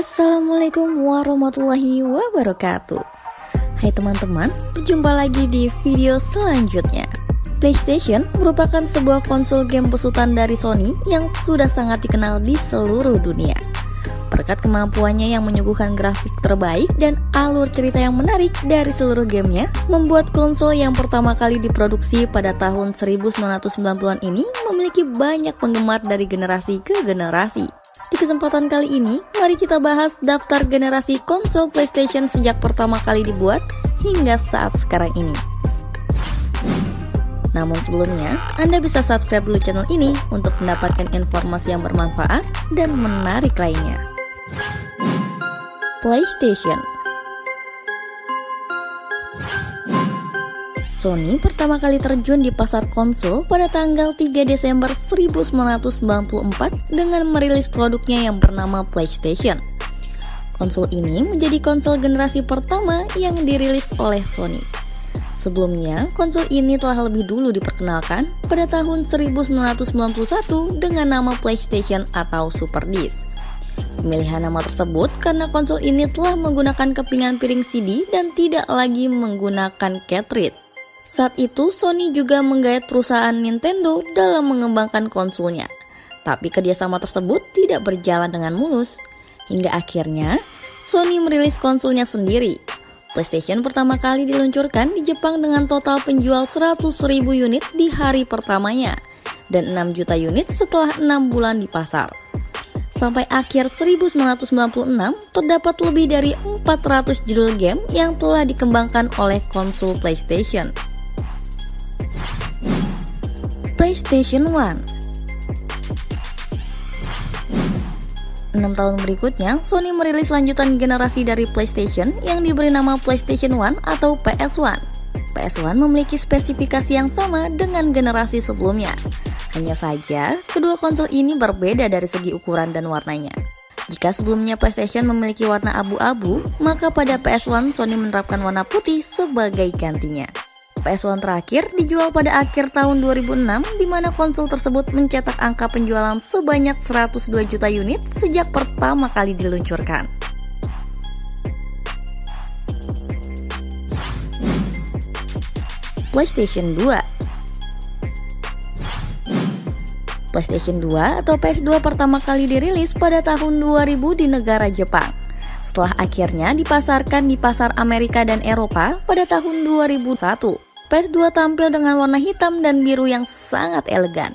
Assalamualaikum warahmatullahi wabarakatuh. Hai teman-teman, berjumpa lagi di video selanjutnya. PlayStation merupakan sebuah konsol game besutan dari Sony yang sudah sangat dikenal di seluruh dunia. Berkat kemampuannya yang menyuguhkan grafik terbaik dan alur cerita yang menarik dari seluruh gamenya, membuat konsol yang pertama kali diproduksi pada tahun 1990-an ini memiliki banyak penggemar dari generasi ke generasi. Di kesempatan kali ini, mari kita bahas daftar generasi konsol PlayStation sejak pertama kali dibuat hingga saat sekarang ini. Namun sebelumnya, Anda bisa subscribe dulu channel ini untuk mendapatkan informasi yang bermanfaat dan menarik lainnya. PlayStation. Sony pertama kali terjun di pasar konsol pada tanggal 3 Desember 1994 dengan merilis produknya yang bernama PlayStation. Konsol ini menjadi konsol generasi pertama yang dirilis oleh Sony. Sebelumnya, konsol ini telah lebih dulu diperkenalkan pada tahun 1991 dengan nama PlayStation atau Super Disk. Pemilihan nama tersebut karena konsol ini telah menggunakan kepingan piring CD dan tidak lagi menggunakan cartridge. Saat itu, Sony juga menggait perusahaan Nintendo dalam mengembangkan konsolnya. Tapi kerjasama tersebut tidak berjalan dengan mulus. Hingga akhirnya, Sony merilis konsolnya sendiri. PlayStation pertama kali diluncurkan di Jepang dengan total penjual 100.000 unit di hari pertamanya, dan 6 juta unit setelah 6 bulan di pasar. Sampai akhir 1996, terdapat lebih dari 400 judul game yang telah dikembangkan oleh konsol PlayStation. PlayStation 1. 6 tahun berikutnya, Sony merilis lanjutan generasi dari PlayStation yang diberi nama PlayStation 1 atau PS1. PS1 memiliki spesifikasi yang sama dengan generasi sebelumnya. Hanya saja, kedua konsol ini berbeda dari segi ukuran dan warnanya. Jika sebelumnya PlayStation memiliki warna abu-abu, maka pada PS1 Sony menerapkan warna putih sebagai gantinya. PS1 terakhir dijual pada akhir tahun 2006, di mana konsol tersebut mencetak angka penjualan sebanyak 102 juta unit sejak pertama kali diluncurkan. PlayStation 2. PlayStation 2 atau PS2 pertama kali dirilis pada tahun 2000 di negara Jepang. Setelah akhirnya dipasarkan di pasar Amerika dan Eropa pada tahun 2001. PS2 tampil dengan warna hitam dan biru yang sangat elegan.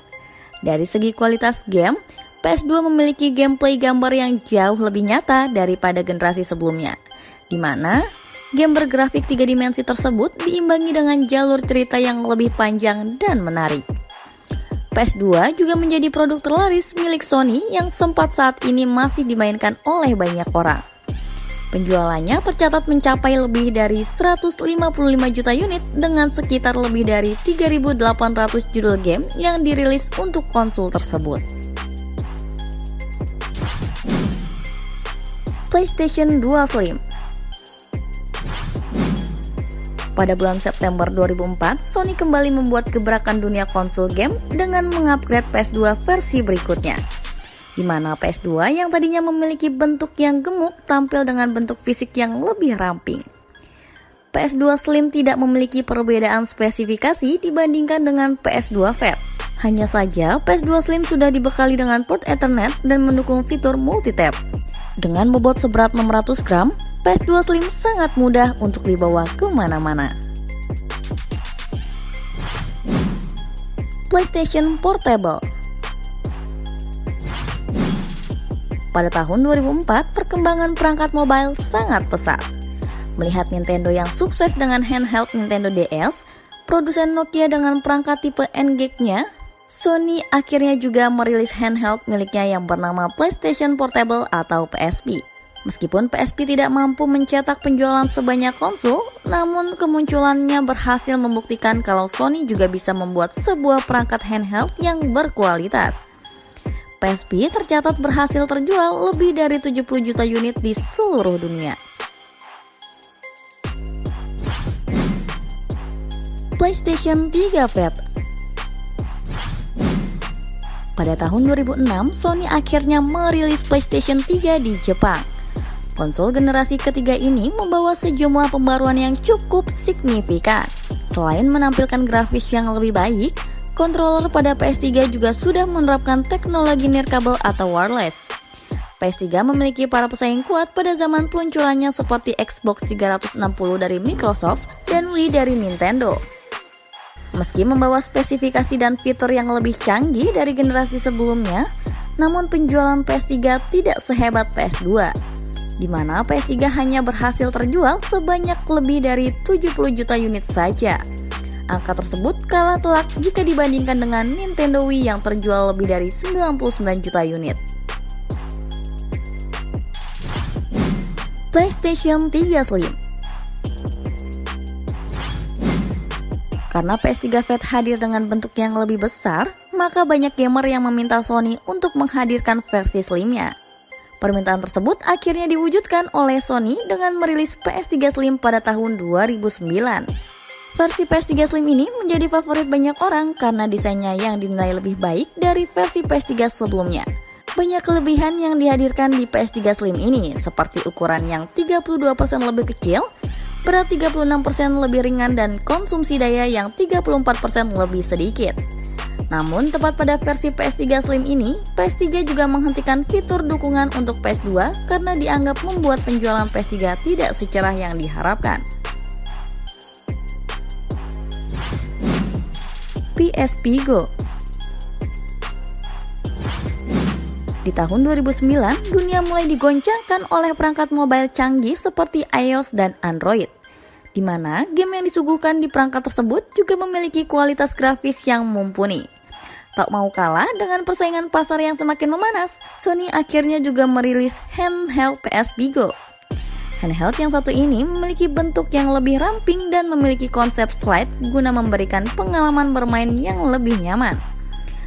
Dari segi kualitas game, PS2 memiliki gameplay gambar yang jauh lebih nyata daripada generasi sebelumnya, di mana game bergrafik 3 dimensi tersebut diimbangi dengan jalur cerita yang lebih panjang dan menarik. PS2 juga menjadi produk terlaris milik Sony yang sempat saat ini masih dimainkan oleh banyak orang. Penjualannya tercatat mencapai lebih dari 155 juta unit dengan sekitar lebih dari 3.800 judul game yang dirilis untuk konsol tersebut. PlayStation 2 Slim. Pada bulan September 2004, Sony kembali membuat gebrakan dunia konsol game dengan mengupgrade PS2 versi berikutnya, di mana PS2 yang tadinya memiliki bentuk yang gemuk tampil dengan bentuk fisik yang lebih ramping. PS2 Slim tidak memiliki perbedaan spesifikasi dibandingkan dengan PS2 Fat. Hanya saja, PS2 Slim sudah dibekali dengan port Ethernet dan mendukung fitur multi-tap. Dengan bobot seberat 600 gram, PS2 Slim sangat mudah untuk dibawa kemana-mana. PlayStation Portable. Pada tahun 2004, perkembangan perangkat mobile sangat pesat. Melihat Nintendo yang sukses dengan handheld Nintendo DS, produsen Nokia dengan perangkat tipe N-Gage-nya, Sony akhirnya juga merilis handheld miliknya yang bernama PlayStation Portable atau PSP. Meskipun PSP tidak mampu mencetak penjualan sebanyak konsol, namun kemunculannya berhasil membuktikan kalau Sony juga bisa membuat sebuah perangkat handheld yang berkualitas. PSP tercatat berhasil terjual lebih dari 70 juta unit di seluruh dunia. PlayStation 3 Fat. Pada tahun 2006, Sony akhirnya merilis PlayStation 3 di Jepang. Konsol generasi ketiga ini membawa sejumlah pembaruan yang cukup signifikan. Selain menampilkan grafis yang lebih baik, controller pada PS3 juga sudah menerapkan teknologi nirkabel atau wireless. PS3 memiliki para pesaing kuat pada zaman peluncurannya seperti Xbox 360 dari Microsoft dan Wii dari Nintendo. Meski membawa spesifikasi dan fitur yang lebih canggih dari generasi sebelumnya, namun penjualan PS3 tidak sehebat PS2, di mana PS3 hanya berhasil terjual sebanyak lebih dari 70 juta unit saja. Angka tersebut kalah telak jika dibandingkan dengan Nintendo Wii yang terjual lebih dari 99 juta unit. PlayStation 3 Slim. Karena PS3 Fat hadir dengan bentuk yang lebih besar, maka banyak gamer yang meminta Sony untuk menghadirkan versi slimnya. Permintaan tersebut akhirnya diwujudkan oleh Sony dengan merilis PS3 Slim pada tahun 2009. Versi PS3 Slim ini menjadi favorit banyak orang karena desainnya yang dinilai lebih baik dari versi PS3 sebelumnya. Banyak kelebihan yang dihadirkan di PS3 Slim ini, seperti ukuran yang 32% lebih kecil, berat 36% lebih ringan, dan konsumsi daya yang 34% lebih sedikit. Namun, tepat pada versi PS3 Slim ini, PS3 juga menghentikan fitur dukungan untuk PS2 karena dianggap membuat penjualan PS3 tidak secerah yang diharapkan. PSP Go. Di tahun 2009, dunia mulai digoncangkan oleh perangkat mobile canggih seperti iOS dan Android, di mana game yang disuguhkan di perangkat tersebut juga memiliki kualitas grafis yang mumpuni. Tak mau kalah dengan persaingan pasar yang semakin memanas, Sony akhirnya juga merilis handheld PSP Go. Handheld yang satu ini memiliki bentuk yang lebih ramping dan memiliki konsep slide guna memberikan pengalaman bermain yang lebih nyaman.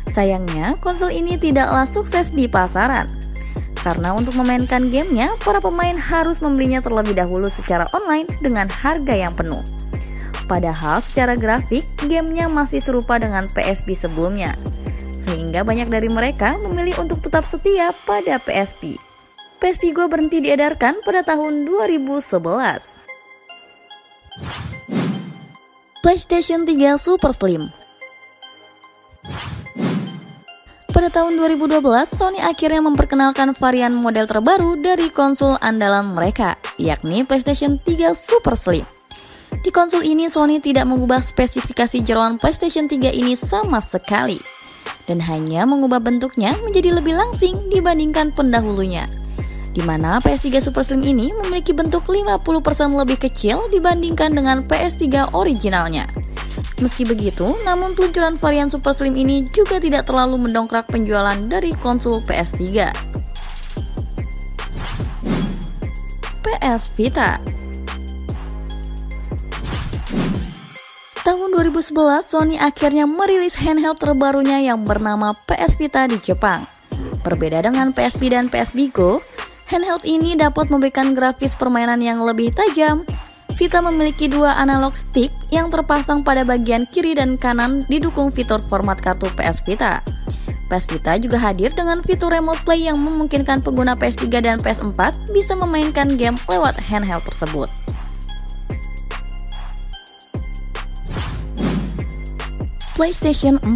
Sayangnya, konsol ini tidaklah sukses di pasaran. Karena untuk memainkan gamenya, para pemain harus membelinya terlebih dahulu secara online dengan harga yang penuh. Padahal secara grafik, gamenya masih serupa dengan PSP sebelumnya. Sehingga banyak dari mereka memilih untuk tetap setia pada PSP. PSP Go berhenti diedarkan pada tahun 2011. PlayStation 3 Super Slim. Pada tahun 2012, Sony akhirnya memperkenalkan varian model terbaru dari konsol andalan mereka, yakni PlayStation 3 Super Slim. Di konsol ini, Sony tidak mengubah spesifikasi jeroan PlayStation 3 ini sama sekali, dan hanya mengubah bentuknya menjadi lebih langsing dibandingkan pendahulunya, di mana PS3 Super Slim ini memiliki bentuk 50% lebih kecil dibandingkan dengan PS3 originalnya. Meski begitu, namun peluncuran varian Super Slim ini juga tidak terlalu mendongkrak penjualan dari konsol PS3. PS Vita. Tahun 2011, Sony akhirnya merilis handheld terbarunya yang bernama PS Vita di Jepang. Berbeda dengan PSP dan PSP Go, handheld ini dapat memberikan grafis permainan yang lebih tajam. Vita memiliki dua analog stick yang terpasang pada bagian kiri dan kanan, didukung fitur format kartu PS Vita. PS Vita juga hadir dengan fitur remote play yang memungkinkan pengguna PS3 dan PS4 bisa memainkan game lewat handheld tersebut. PlayStation 4.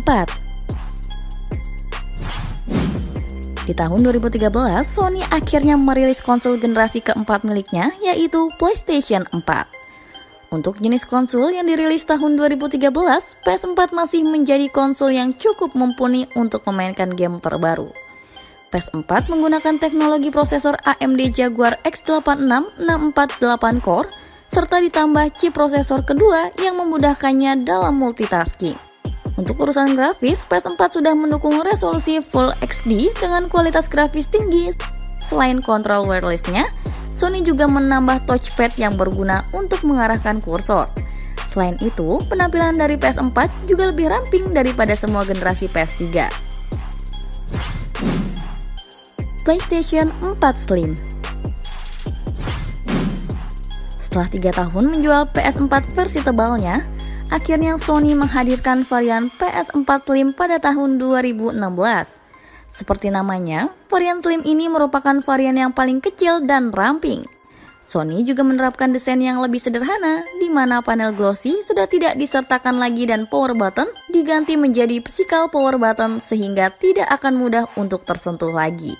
Di tahun 2013, Sony akhirnya merilis konsol generasi keempat miliknya, yaitu PlayStation 4. Untuk jenis konsol yang dirilis tahun 2013, PS4 masih menjadi konsol yang cukup mumpuni untuk memainkan game terbaru. PS4 menggunakan teknologi prosesor AMD Jaguar X86 648 core, serta ditambah chip prosesor kedua yang memudahkannya dalam multitasking. Untuk urusan grafis, PS4 sudah mendukung resolusi Full HD dengan kualitas grafis tinggi. Selain kontrol wireless-nya, Sony juga menambah touchpad yang berguna untuk mengarahkan kursor. Selain itu, penampilan dari PS4 juga lebih ramping daripada semua generasi PS3. PlayStation 4 Slim. Setelah 3 tahun menjual PS4 versi tebalnya, akhirnya Sony menghadirkan varian PS4 Slim pada tahun 2016. Seperti namanya, varian Slim ini merupakan varian yang paling kecil dan ramping. Sony juga menerapkan desain yang lebih sederhana, di mana panel glossy sudah tidak disertakan lagi dan power button diganti menjadi physical power button sehingga tidak akan mudah untuk tersentuh lagi.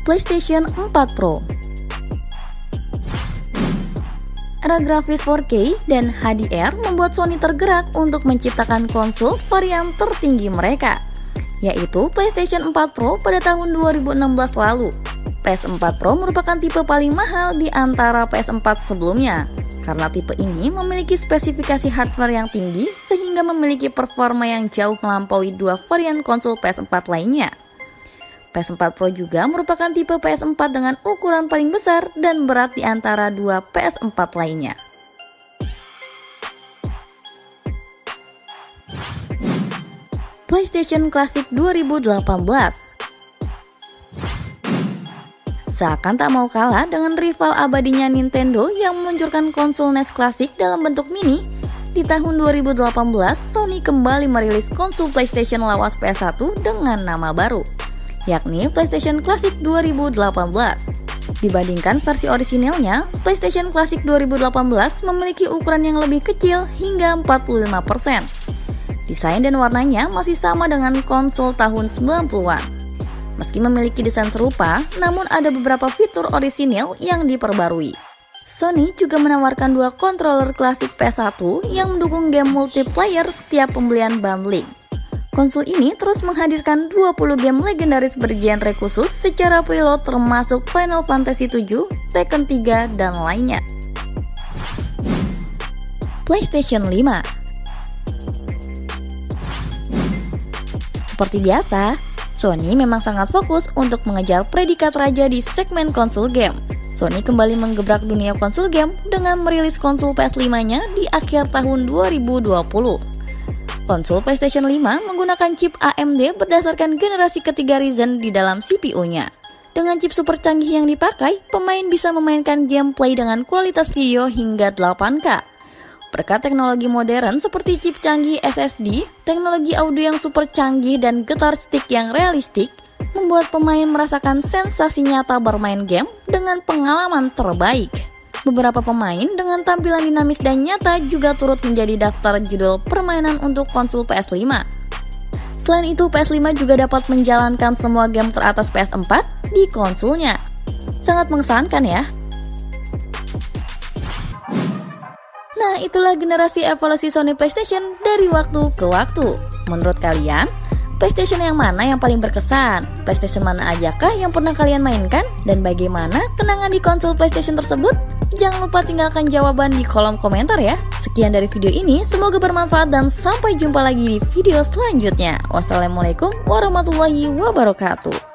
PlayStation 4 Pro. Era grafis 4K dan HDR membuat Sony tergerak untuk menciptakan konsol varian tertinggi mereka, yaitu PlayStation 4 Pro pada tahun 2016 lalu. PS4 Pro merupakan tipe paling mahal di antara PS4 sebelumnya, karena tipe ini memiliki spesifikasi hardware yang tinggi sehingga memiliki performa yang jauh melampaui dua varian konsol PS4 lainnya. PS4 Pro juga merupakan tipe PS4 dengan ukuran paling besar dan berat di antara dua PS4 lainnya. PlayStation Classic 2018. Seakan tak mau kalah dengan rival abadinya Nintendo yang meluncurkan konsol NES Classic dalam bentuk mini, di tahun 2018 Sony kembali merilis konsol PlayStation lawas PS1 dengan nama baru, yakni PlayStation Classic 2018. Dibandingkan versi orisinilnya, PlayStation Classic 2018 memiliki ukuran yang lebih kecil hingga 45%. Desain dan warnanya masih sama dengan konsol tahun 90-an. Meski memiliki desain serupa, namun ada beberapa fitur orisinil yang diperbarui. Sony juga menawarkan dua controller klasik PS1 yang mendukung game multiplayer setiap pembelian bundling. Konsol ini terus menghadirkan 20 game legendaris bergenre khusus secara preload termasuk Final Fantasy VII, Tekken 3, dan lainnya. PlayStation 5. Seperti biasa, Sony memang sangat fokus untuk mengejar predikat raja di segmen konsol game. Sony kembali menggebrak dunia konsol game dengan merilis konsol PS5-nya di akhir tahun 2020. Konsol PlayStation 5 menggunakan chip AMD berdasarkan generasi ketiga Ryzen di dalam CPU-nya. Dengan chip super canggih yang dipakai, pemain bisa memainkan gameplay dengan kualitas video hingga 8K. Berkat teknologi modern seperti chip canggih SSD, teknologi audio yang super canggih dan getar stick yang realistik, membuat pemain merasakan sensasi nyata bermain game dengan pengalaman terbaik. Beberapa pemain dengan tampilan dinamis dan nyata juga turut menjadi daftar judul permainan untuk konsol PS5. Selain itu, PS5 juga dapat menjalankan semua game teratas PS4 di konsolnya. Sangat mengesankan ya. Nah, itulah generasi evolusi Sony PlayStation dari waktu ke waktu. Menurut kalian, PlayStation yang mana yang paling berkesan? PlayStation mana ajakah yang pernah kalian mainkan? Dan bagaimana kenangan di konsol PlayStation tersebut? Jangan lupa tinggalkan jawaban di kolom komentar ya. Sekian dari video ini, semoga bermanfaat dan sampai jumpa lagi di video selanjutnya. Wassalamualaikum warahmatullahi wabarakatuh.